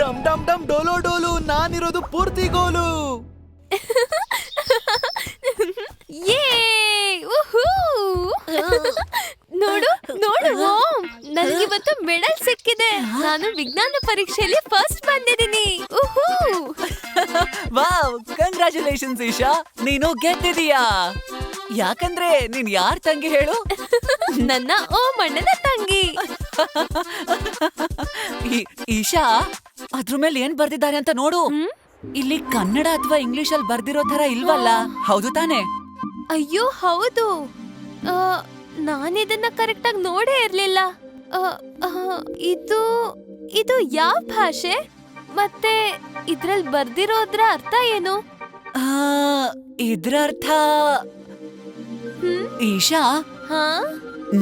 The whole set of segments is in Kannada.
ಡಮ್ ಡಮ್ ಡಮ್ ಡೋಲೋ ಡೋಲು, ನಾನಿರೋದು ಪೂರ್ತಿ ಗೋಲು. ನೋಡು ನೋಡು ಓಂ, ನನಗಿವತ್ತು ಮೆಡಲ್ ಸಿಕ್ಕಿದೆ. ನಾನು ವಿಜ್ಞಾನ ಪರೀಕ್ಷೆಯಲ್ಲಿ ಫಸ್ಟ್ ಬಂದಿದ್ದೀನಿ. ವಾವ್, ಕಂಗ್ರಾಚುಲೇಷನ್ಸ್ ಈಶಾ, ನೀನು ಗೆದ್ದಿದೀಯಾ. ಯಾಕಂದ್ರೆ ನೀನ್ ಯಾರ್ ತಂಗಿ ಹೇಳು? ನನ್ನ ಓಂ ಅಣ್ಣನ ತಂಗಿ. ಈಶಾ, ಅದ್ರ ಮೇಲೆ ಏನ್ ಬರ್ದಿದ್ದಾರೆ ಅಂತ ನೋಡು. ಇಲ್ಲಿ ಕನ್ನಡ ಅಥವಾ ಇಂಗ್ಲಿಷ್ ಅಲ್ಲಿ ಬರ್ದಿರೋ ತರ ಇಲ್ವಲ್ಲ, ಹೌದು ತಾನೆ? ಅಯ್ಯೋ ಹೌದು, ನಾನಿದನ್ನ ಕರೆಕ್ಟ್ ಆಗಿ ನೋಡೇ ಇರ್ಲಿಲ್ಲ. ಇದು ಇದು ಯಾವ ಭಾಷೆ ಮತ್ತೆ ಇದ್ರಲ್ಲಿ ಬರ್ದಿರೋದ್ರ ಅರ್ಥ ಏನು? ಇದ್ರ ಅರ್ಥ ಈಶಾ,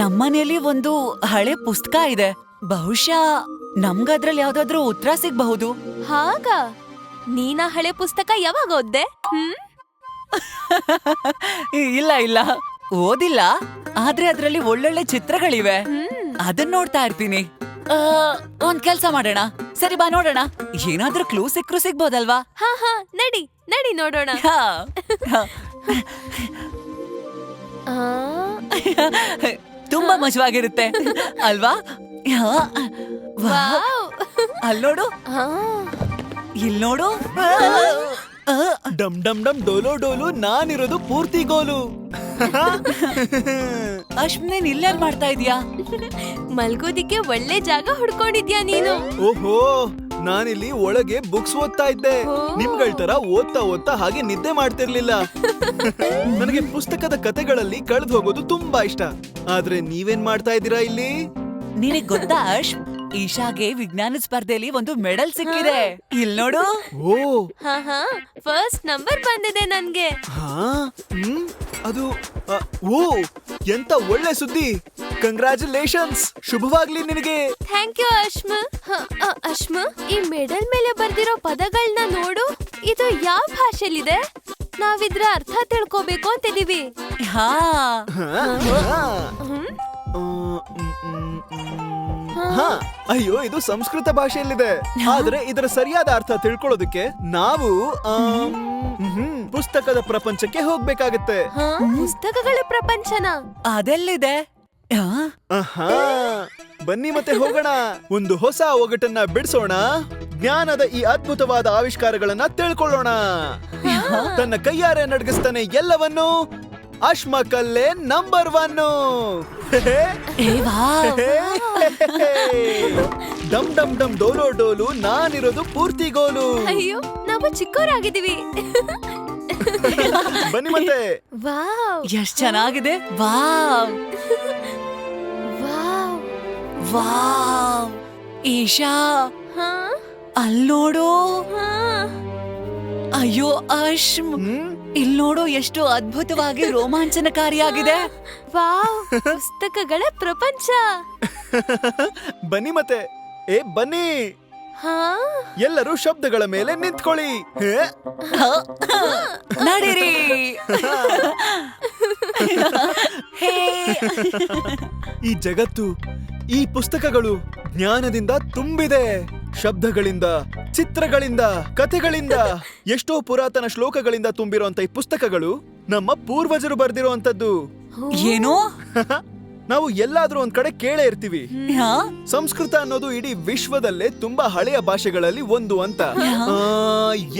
ನಮ್ಮನೇಲಿ ಒಂದು ಹಳೆ ಪುಸ್ತಕ ಇದೆ. ಬಹುಶಃ ನಮ್ಗದ್ರಲ್ಲಿ ಯಾವ್ದಾದ್ರು ಉತ್ತರ ಸಿಗ್ಬಹುದು. ಹಾಗ ನೀನ ಹಳೆ ಪುಸ್ತಕ ಯಾವಾಗ ಓದ್ದೆ? ಇಲ್ಲ ಇಲ್ಲ, ಓದಿಲ್ಲ. ಆದ್ರೆ ಅದ್ರಲ್ಲಿ ಒಳ್ಳೊಳ್ಳೆ ಚಿತ್ರಗಳಿವೆ, ಅದನ್ನ ನೋಡ್ತಾ ಇರ್ತೀನಿ. ಒಂದ್ ಕೆಲ್ಸ ಮಾಡೋಣ, ಸರಿ ಬಾ ನೋಡೋಣ, ಏನಾದ್ರೂ ಕ್ಲೂ ಸಿಕ್ರು ಸಿಗ್ಬೋದಲ್ವಾ? ಹಾ ಹಾ, ನಡಿ ನಡಿ ನೋಡೋಣ. ತುಂಬಾ ಮಜವಾಗಿರುತ್ತೆ ಅಲ್ವಾ? ಅಲ್ ನೋಡು, ಇಲ್ ನೋಡು. ಡಮ್ ಡಮ್ ಡಮ್ ಡೋಲೋ ಡೋಲು, ನಾನಿರೋದು ಪೂರ್ತಿ ಗೋಲು. ಅಶ್ವಿನ್, ಇಲ್ಲೇ ಮಾಡ್ತಾ ಇದೀಯಾ? ಮಲ್ಗೋದಿಕ್ಕೆ ಒಳ್ಳೆ ಜಾಗ ಹುಡ್ಕೊಂಡಿದ್ಯಾ ನೀನು. ಓಹೋ, ನಾನಿಲ್ಲಿ ಒಳಗೆ ಬುಕ್ಸ್ ಓದ್ತಾ ಇದ್ದೆ. ನಿಮ್ಗಳ ತರ ಓದ್ತಾ ಓದ್ತಾ ಹಾಗೆ ನಿದ್ದೆ ಮಾಡ್ತಿರ್ಲಿಲ್ಲ. ನನಗೆ ಪುಸ್ತಕದ ಕತೆಗಳಲ್ಲಿ ಕಳೆದು ಹೋಗೋದು ತುಂಬಾ ಇಷ್ಟ. ಆದ್ರೆ ನೀವೇನ್ ಮಾಡ್ತಾ ಇದ್ದೀರಾ ಇಲ್ಲಿ? ನಿನಗ್ ಗೊತ್ತಾ ಅಶ್, ಈಶಾಗೆ ವಿಜ್ಞಾನ ಸ್ಪರ್ಧೆಯಲ್ಲಿ ಒಂದು ಮೆಡಲ್ ಸಿಕ್ಕಿದೆ. ಇಲ್ ನೋಡು. ಓ ಹಾ ಹಾ, ಫಸ್ಟ್ ನಂಬರ್ ಬಂದಿದೆ ನನ್ಗೆ. ಅದು ಓ, ಎಂತ ಒಳ್ಳೆ ಸುದ್ದಿ. ಕಂಗ್ರಾಚುಲೇಷನ್ಸ್, ಶುಭವಾಗ್ಲಿ ನಿನಗೆ. Thank you ಅಶ್ಮ. ಅಶ್ಮ, ಈ ಮೆಡಲ್ ಮೇಲೆ ಬರ್ದಿರೋ ಪದಗಳನ್ನ ನೋಡು. ಇದು ಯಾವ ಭಾಷೆಲಿದೆ? ನಾವಿದ್ರ ಅರ್ಥ ತಿಳ್ಕೋಬೇಕು ಅಂತಿದೀವಿ. ಹಾ, ಅಯ್ಯೋ, ಇದು ಸಂಸ್ಕೃತ ಭಾಷೆಯಲ್ಲಿದೆ. ಆದ್ರೆ ಇದರ ಸರಿಯಾದ ಅರ್ಥ ತಿಳ್ಕೊಳ್ಳೋದಕ್ಕೆ ನಾವು ಪುಸ್ತಕದ ಪ್ರಪಂಚಕ್ಕೆ ಹೋಗ್ಬೇಕಾಗತ್ತೆ. ಪುಸ್ತಕಗಳ ಪ್ರಪಂಚನ ಅದೆಲ್ಲಿದೆ? ಬನ್ನಿ ಮತ್ತೆ ಹೋಗೋಣ. ಒಂದು ಹೊಸ ಒಗಟನ್ನ ಬಿಡಿಸೋಣ. ಜ್ಞಾನದ ಈ ಅದ್ಭುತವಾದ ಆವಿಷ್ಕಾರಗಳನ್ನ ತಿಳ್ಕೊಳ್ಳೋಣ. ತನ್ನ ಕೈಯಾರೆ ನಡಗಿಸ್ತಾನೆ ಎಲ್ಲವನ್ನು. ಅಶ್ಮಕಲ್ಲೇ ನಂಬರ್ 1. ಡಮ್ ಡಮ್ ಡಮ್ ಡೋಲೋ ಡೋಲು, ನಾನಿರೋದು ಪೂರ್ತಿ ಗೋಲು. ಅಯ್ಯೋ, ನಾವು ಚಿಕ್ಕವರಾಗಿದ್ದೀವಿ. ಬನ್ನಿ ಮತ್ತೆ. ವಾವ್, ಎಷ್ಟ್ ಚೆನ್ನಾಗಿದೆ. Wow wow wow. ಈಶಾ, ಅಲ್ ನೋಡು. ಅಯ್ಯೋ ಅಶ್ಮ್, ಇಲ್ ನೋಡು, ಎಷ್ಟು ಅದ್ಭುತವಾಗಿ ರೋಮಾಂಚನಕಾರಿಯಾಗಿದೆ. ವಾವ್, ಪುಸ್ತಕಗಳ ಪ್ರಪಂಚ. ಬನ್ನಿ ಮತ್ತೆ. ಬನ್ನಿ, ಎಲ್ಲರೂ ಶಬ್ದಗಳ ಮೇಲೆ ನಿಂತ್ಕೊಳ್ಳಿ. ನಡೀರಿ. ಈ ಜಗತ್ತು, ಈ ಪುಸ್ತಕಗಳು ಜ್ಞಾನದಿಂದ ತುಂಬಿದೆ. ಶಬ್ದಗಳಿಂದ, ಚಿತ್ರಗಳಿಂದ, ಕಥೆಗಳಿಂದ, ಎಷ್ಟೋ ಪುರಾತನ ಶ್ಲೋಕಗಳಿಂದ ತುಂಬಿರುವಂತ ಈ ಪುಸ್ತಕಗಳು ನಮ್ಮ ಪೂರ್ವಜರು ಬರ್ದಿರುವಂತದ್ದು. ಏನು? ನಾವು ಎಲ್ಲಾದ್ರೂ ಒಂದ್ ಕಡೆ ಕೇಳೇ ಇರ್ತೀವಿ, ಸಂಸ್ಕೃತ ಅನ್ನೋದು ಇಡೀ ವಿಶ್ವದಲ್ಲೇ ತುಂಬಾ ಹಳೆಯ ಭಾಷೆಗಳಲ್ಲಿ ಒಂದು ಅಂತ.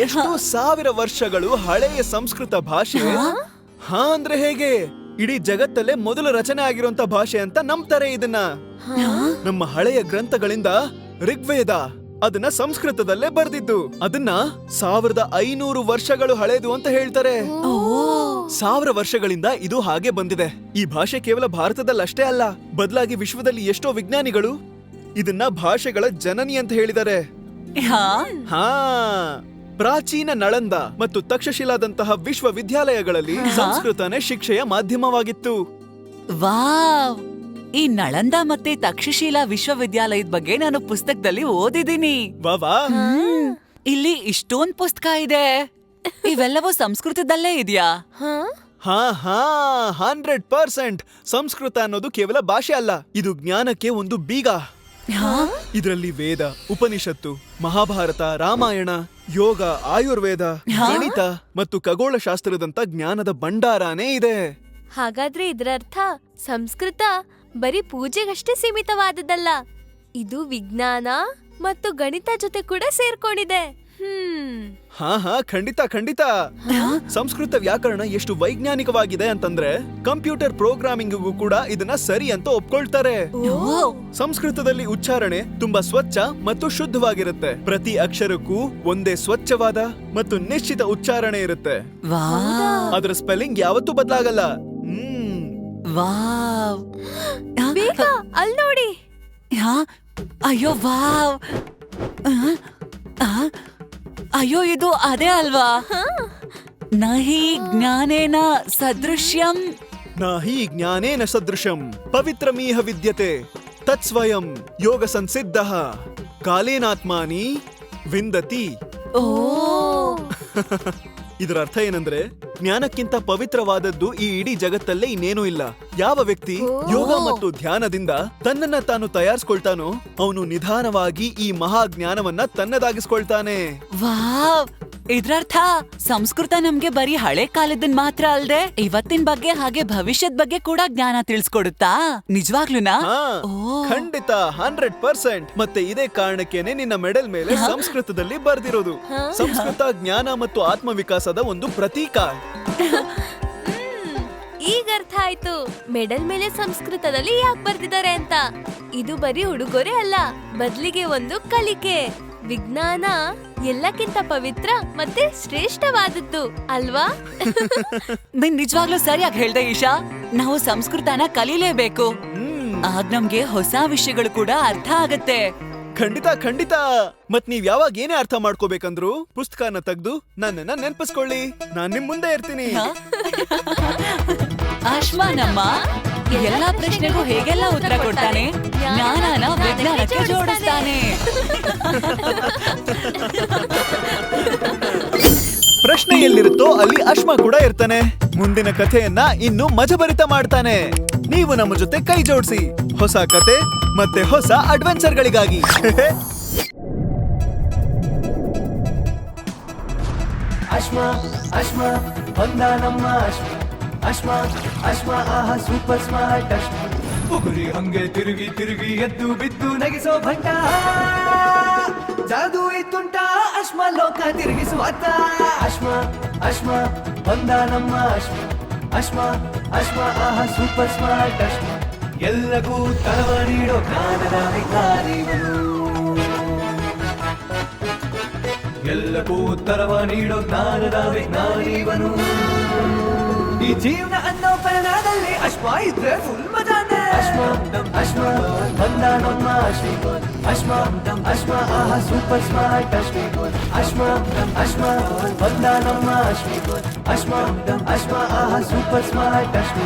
ಎಷ್ಟು ಸಾವಿರ ವರ್ಷಗಳು ಹಳೆಯ ಸಂಸ್ಕೃತ ಭಾಷೆ. ಅಂದ್ರೆ ಹೇಗೆ? ಇಡೀ ಜಗತ್ತಲ್ಲೇ ಮೊದಲು ರಚನೆ ಆಗಿರುವಂತ ಭಾಷೆ ಅಂತ ನಂಬ್ತಾರೆ ಇದನ್ನ. ನಮ್ಮ ಹಳೆಯ ಗ್ರಂಥಗಳಿಂದ ಋಗ್ವೇದ ಅದನ್ನ ಸಂಸ್ಕೃತದಲ್ಲೇ ಬರ್ದಿದ್ದು. ಅದನ್ನ 1500 ವರ್ಷಗಳು ಹಳೇದು ಅಂತ ಹೇಳ್ತಾರೆ. 1000 ವರ್ಷಗಳಿಂದ ಇದು ಹಾಗೆ ಬಂದಿದೆ. ಈ ಭಾಷೆ ಕೇವಲ ಭಾರತದಲ್ಲಷ್ಟೇ ಅಲ್ಲ, ಬದಲಾಗಿ ವಿಶ್ವದಲ್ಲಿ ಎಷ್ಟೋ ವಿಜ್ಞಾನಿಗಳು ಇದನ್ನ ಭಾಷೆಗಳ ಜನನಿ ಅಂತ ಹೇಳಿದ್ದಾರೆ. ಪ್ರಾಚೀನ ನಳಂದ ಮತ್ತು ತಕ್ಷಶಿಲಾದಂತಹ ವಿಶ್ವವಿದ್ಯಾಲಯಗಳಲ್ಲಿ ಸಂಸ್ಕೃತನೇ ಶಿಕ್ಷೆಯ ಮಾಧ್ಯಮವಾಗಿತ್ತು. ವಾವ್, ಈ ನಳಂದ ಮತ್ತೆ ತಕ್ಷಶಿಲಾ ವಿಶ್ವವಿದ್ಯಾಲಯದ ಬಗ್ಗೆ ನಾನು ಪುಸ್ತಕದಲ್ಲಿ ಓದಿದ್ದೀನಿ. ಇಲ್ಲಿ ಇಷ್ಟೊಂದ್ ಪುಸ್ತಕ ಇದೆ. ಇವೆಲ್ಲವೂ ಸಂಸ್ಕೃತದಲ್ಲೇ ಇದೆಯಾ? 100%. ಸಂಸ್ಕೃತ ಅನ್ನೋದು ಕೇವಲ ಭಾಷೆ ಅಲ್ಲ, ಇದು ಜ್ಞಾನಕ್ಕೆ ಒಂದು ಬೀಗ. ಇದರಲ್ಲಿ ವೇದ, ಉಪನಿಷತ್ತು, ಮಹಾಭಾರತ, ರಾಮಾಯಣ, ಯೋಗ, ಆಯುರ್ವೇದ, ಗಣಿತ ಮತ್ತು ಖಗೋಳಶಾಸ್ತ್ರದಂತ ಜ್ಞಾನದ ಭಂಡಾರನೇ ಇದೆ. ಹಾಗಾದ್ರೆ ಇದರರ್ಥ ಸಂಸ್ಕೃತ ಬರೀ ಪೂಜೆಗಷ್ಟೇ ಸೀಮಿತವಾದದ್ದಲ್ಲ, ಇದು ವಿಜ್ಞಾನ ಮತ್ತು ಗಣಿತ ಜೊತೆ ಕೂಡ ಸೇರ್ಕೊಂಡಿದೆ. ಹಾ ಖಂಡಿತ ಖಂಡಿತ. ಸಂಸ್ಕೃತ ವ್ಯಾಕರಣ ಎಷ್ಟು ವೈಜ್ಞಾನಿಕವಾಗಿದೆ ಅಂತಂದ್ರೆ ಕಂಪ್ಯೂಟರ್ ಪ್ರೋಗ್ರಾಮಿಂಗ್ಗೂ ಕೂಡ ಇದನ್ನ ಸರಿ ಅಂತ ಒಪ್ಕೊಳ್ತಾರೆ. ಸಂಸ್ಕೃತದಲ್ಲಿ ಉಚ್ಚಾರಣೆ ತುಂಬಾ ಸ್ವಚ್ಛ ಮತ್ತು ಶುದ್ಧವಾಗಿರುತ್ತೆ. ಪ್ರತಿ ಅಕ್ಷರಕ್ಕೂ ಒಂದೇ ಸ್ವಚ್ಛವಾದ ಮತ್ತು ನಿಶ್ಚಿತ ಉಚ್ಚಾರಣೆ ಇರುತ್ತೆ. ಅದರ ಸ್ಪೆಲ್ಲಿಂಗ್ ಯಾವತ್ತೂ ಬದಲಾಗಲ್ಲ. ವಾವ್, ಬೇಗ ಅಲ್ ನೋಡಿ. ಅಯ್ಯೋ ವಾವ್, ಅಯ್ಯೋ ಇದು ಅದೇ ಅಲ್ವಾ? ನಹಿ ಜ್ಞಾನೇನ ಸದೃಶ್ಯಂ ನಾಹಿ ಜ್ಞಾನೇನ ಸದೃಶಂ ಪವಿತ್ರಮೀಹ ವಿದ್ಯತೆ ತತ್ಸ್ವಯಂ ಯೋಗ ಸಂಸಿದ್ಧಃ ಕಾಲೇನಾತ್ಮಾನಿ ವಿಂದತಿ. ಓ ಇದರ ಅರ್ಥ ಏನಂದ್ರೆ ಜ್ಞಾನಕ್ಕಿಂತ ಪವಿತ್ರವಾದದ್ದು ಈ ಇಡೀ ಜಗತ್ತಲ್ಲೇ ಇನ್ನೇನೂ ಇಲ್ಲ. ಯಾವ ವ್ಯಕ್ತಿ ಯೋಗ ಮತ್ತು ಧ್ಯಾನದಿಂದ ತನ್ನನ್ನ ತಾನು ತಯಾರಿಸ್ಕೊಳ್ತಾನೋ ಅವನು ನಿಧಾನವಾಗಿ ಈ ಮಹಾ ಜ್ಞಾನವನ್ನ ತನ್ನದಾಗಿಸ್ಕೊಳ್ತಾನೆ. ವಾವ್, ಇದ್ರರ್ಥ ಸಂಸ್ಕೃತ ನಮ್ಗೆ ಬರೀ ಹಳೆ ಕಾಲದನ್ ಮಾತ್ರ ಅಲ್ದೆ ಇವತ್ತಿನ ಬಗ್ಗೆ ಹಾಗೆ ಭವಿಷ್ಯದ ಬಗ್ಗೆ ಕೂಡ ಜ್ಞಾನ ತಿಳಿಸ್ಕೊಡುತ್ತಾ? ನಿಜವಾಗ್ಲೂನಾ? ಖಂಡಿತ 100%. ಮತ್ತೆ ಇದೇ ಕಾರಣಕ್ಕೇನೆ ನಿನ್ನ ಮೆಡಲ್ ಮೇಲೆ ಸಂಸ್ಕೃತದಲ್ಲಿ ಬರ್ದಿರೋದು. ಸಂಸ್ಕೃತ ಜ್ಞಾನ ಮತ್ತು ಆತ್ಮವಿಕಾಸದ ಒಂದು ಪ್ರತೀಕ. ಈಗ ಅರ್ಥ ಆಯ್ತು ಮೆಡಲ್ ಮೇಲೆ ಸಂಸ್ಕೃತದಲ್ಲಿ ಯಾಕೆ ಬರ್ದಿದ್ದಾರೆ ಅಂತ. ಇದು ಬರೀ ಉಡುಗೊರೆ ಅಲ್ಲ, ಬದ್ಲಿಗೆ ಒಂದು ಕಲಿಕೆ. ವಿಜ್ಞಾನ ಎಲ್ಲಕ್ಕಿಂತ ಪವಿತ್ರ ಮತ್ತೆ ಶ್ರೇಷ್ಠವಾದದ್ದು ಅಲ್ವಾ? ನೀನ್ ನಿಜವಾಗ್ಲೂ ಸರಿಯಾಗಿ ಹೇಳ್ದೆ ಈಶಾ. ನಾವು ಸಂಸ್ಕೃತನ ಕಲೀಲೇಬೇಕು. ಆಗ ನಮ್ಗೆ ಹೊಸ ವಿಷಯಗಳು ಕೂಡ ಅರ್ಥ ಆಗತ್ತೆ. ಖಂಡಿತ ಖಂಡಿತ. ಮತ್ ನೀವ್ ಯಾವಾಗ ಏನೇ ಅರ್ಥ ಮಾಡ್ಕೋಬೇಕಂದ್ರು ಪುಸ್ತಕನ ತೆಗ್ದು ನನ್ನನ್ನ ನೆನ್ಪಿಸ್ಕೊಳ್ಳಿ. ನಾನ್ ನಿಮ್ ಮುಂದೆ ಇರ್ತೀನಿ. ಅಶ್ವಾನಮ್ಮ ಎಲ್ಲಾ ಪ್ರಶ್ನೆಗೂ ಹೇಗೆಲ್ಲ ಉತ್ತರ ಕೊಡ್ತಾನೆ, ಜ್ಞಾನನ ವಿಜ್ಞಾನಕ್ಕೆ ಜೋಡಿಸ್ತಾನೆ. ಪ್ರಶ್ನೆ ಎಲ್ಲಿರುತ್ತೋ ಅಲ್ಲಿ ಅಶ್ಮ ಕೂಡ ಇರ್ತಾನೆ. ಮುಂದಿನ ಕಥೆಯನ್ನ ಇನ್ನು ಮಜಭರಿತ ಮಾಡ್ತಾನೆ. ನೀವು ನಮ್ಮ ಜೊತೆ ಕೈ ಜೋಡಿಸಿ ಹೊಸ ಕತೆ ಮತ್ತೆ ಹೊಸ ಅಡ್ವೆಂಚರ್ಗಳಿಗಾಗಿ. ಅಶ್ಮ ಅಶ್ಮ ಬಂದ ನಮ್ಮ ಅಶ್ಮ ಅಶ್ಮ ಅಶ್ಮ ಆಹಾ ಸೂಪರ್ ಸ್ಮಾರ್ಟ್ ಅಶ್ಮ. ಉಗುರಿ ಹಂಗೆ ತಿರುಗಿ ತಿರುಗಿ ಎದ್ದು ಬಿದ್ದು ನಗಿಸೋ ಭಂಟ, ಜಾದು ಇತ್ತುಂಟ ಅಶ್ಮ ಲೋಕ ತಿರುಗಿಸುವಾತ. ಅಶ್ಮ ಅಶ್ಮ ಬಂದ ನಮ್ಮ ಅಶ್ಮ ಅಶ್ಮ ಅಶ್ಮ ಆಹಾ ಸೂಪರ್ ಸ್ಮಾರ್ಟ್ ಅಶ್ಮ. ಎಲ್ಲಗೂ ತರವ ನೀಡೋ ಜ್ಞಾನದ ವಿಜ್ಞಾನಿವನು, ಎಲ್ಲಕ್ಕೂ ಉತ್ತರವ ನೀಡೋ ಜ್ಞಾನದ ವಿಜ್ಞಾನಿವನು. ಈ ಜೀವನ ಅನ್ನೋ ಪಯಣದಲ್ಲಿ ಅಶ್ಮ ಇದ್ರೆ ಫುಲ್ ಮಜಾನೆ. ಅಶ್ಮ ಅಶ್ಮ ಬಂದ ನಮ್ಮ ಅಶ್ಮ ಅಶ್ಮ ಅಶ್ಮ ಆಹಾ ಸೂಪರ್ ಸ್ಮಾರ್ಟ್ ಅಶ್ಮ ಅಶ್ಮ ಅಶ್ಮ ಬಂದ ನಮ್ಮ ಅಶ್ಮ ಅಶ್ಮ ಅಶ್ಮ ಆಹಾ ಸೂಪರ್ ಸ್ಮಾರ್ಟ್ ಅಶ್ಮ.